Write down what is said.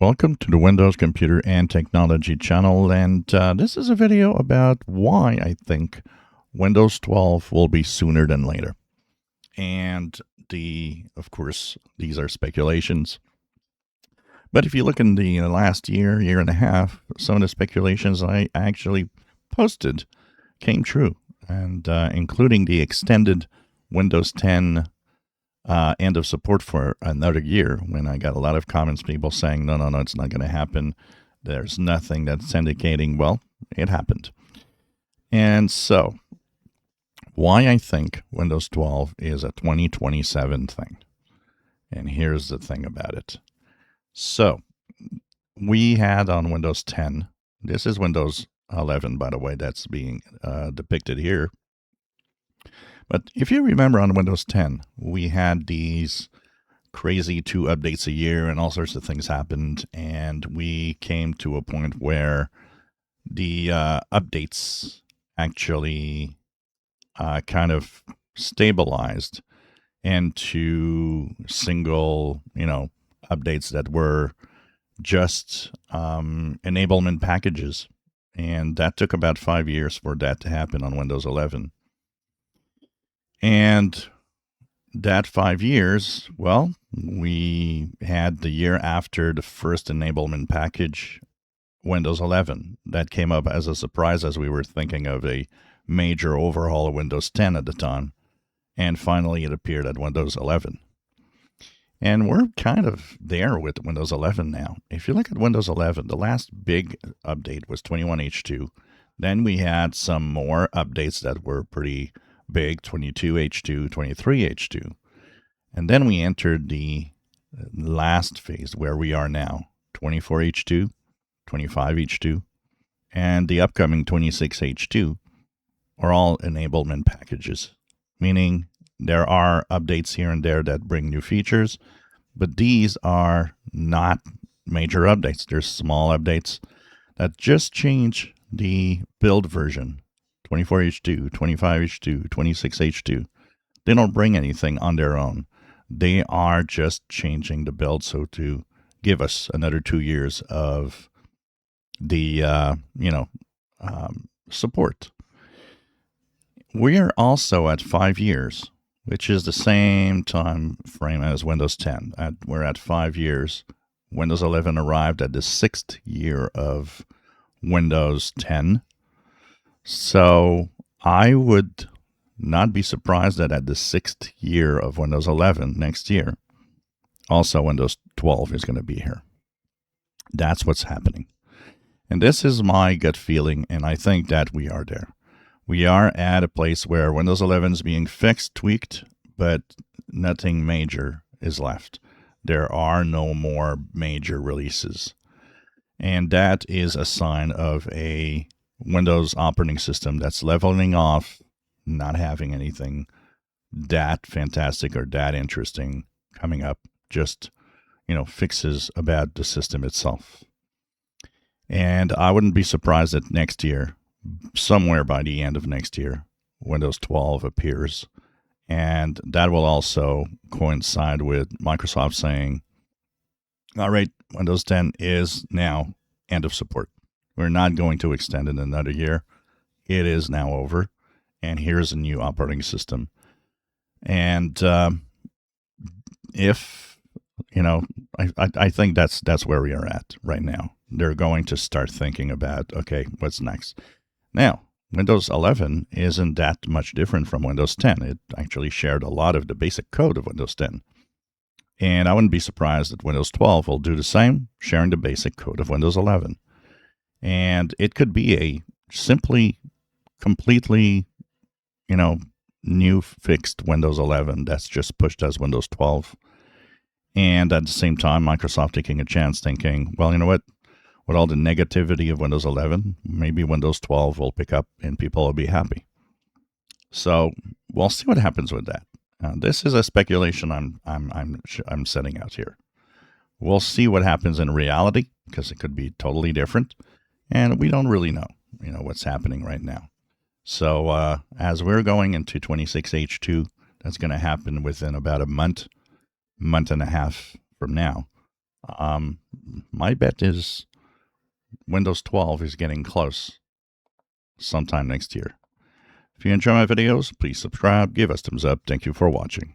Welcome to the Windows Computer and Technology channel, and this is a video about why I think Windows 12 will be sooner than later. And of course, these are speculations. But if you look in the last year and a half, some of the speculations I actually posted came true, and including the extended Windows 10 end of support for another year, when I got a lot of comments, people saying, no, it's not going to happen. There's nothing that's indicating, well, it happened. And so, why I think Windows 12 is a 2027 thing. And here's the thing about it. So, we had on Windows 10, this is Windows 11, by the way, that's being depicted here. But if you remember on Windows 10, we had these crazy 2 updates a year and all sorts of things happened. And we came to a point where the updates actually kind of stabilized into single, updates that were just enablement packages. And that took about 5 years for that to happen on Windows 11. And that 5 years, well, we had the year after the first enablement package, Windows 11. That came up as a surprise as we were thinking of a major overhaul of Windows 10 at the time. And finally, it appeared at Windows 11. And we're kind of there with Windows 11 now. If you look at Windows 11, the last big update was 21H2. Then we had some more updates that were pretty big, 22H2, 23H2. And then we entered the last phase where we are now, 24H2, 25H2, and the upcoming 26H2 are all enablement packages, meaning there are updates here and there that bring new features, but these are not major updates. They're small updates that just change the build version. 24H2, 25H2, 26H2. They don't bring anything on their own. They are just changing the build so to give us another 2 years of the, support. We are also at 5 years, which is the same time frame as Windows 10. We're at 5 years. Windows 11 arrived at the 6th year of Windows 10. So I would not be surprised that at the 6th year of Windows 11 next year, also Windows 12 is going to be here. That's what's happening. And this is my gut feeling, and I think that we are there. We are at a place where Windows 11 is being fixed, tweaked, but nothing major is left. There are no more major releases. And that is a sign of a Windows operating system that's leveling off, not having anything that fantastic or that interesting coming up, just, fixes about the system itself. And I wouldn't be surprised that next year, somewhere by the end of next year, Windows 12 appears. And that will also coincide with Microsoft saying, all right, Windows 10 is now end of support. We're not going to extend it another year. It is now over. And here's a new operating system. And I think that's where we are at right now. They're going to start thinking about, okay, what's next? Now, Windows 11 isn't that much different from Windows 10. It actually shared a lot of the basic code of Windows 10. And I wouldn't be surprised that Windows 12 will do the same, sharing the basic code of Windows 11. And it could be a simply, completely, new fixed Windows 11 that's just pushed as Windows 12. And at the same time, Microsoft taking a chance, thinking, well, you know what? With all the negativity of Windows 11, maybe Windows 12 will pick up and people will be happy. So we'll see what happens with that. This is a speculation I'm setting out here. We'll see what happens in reality, because it could be totally different. And we don't really know, what's happening right now. So as we're going into 26H2, that's going to happen within about a month and a half from now. My bet is Windows 12 is getting close sometime next year. If you enjoy my videos, please subscribe, give us thumbs up. Thank you for watching.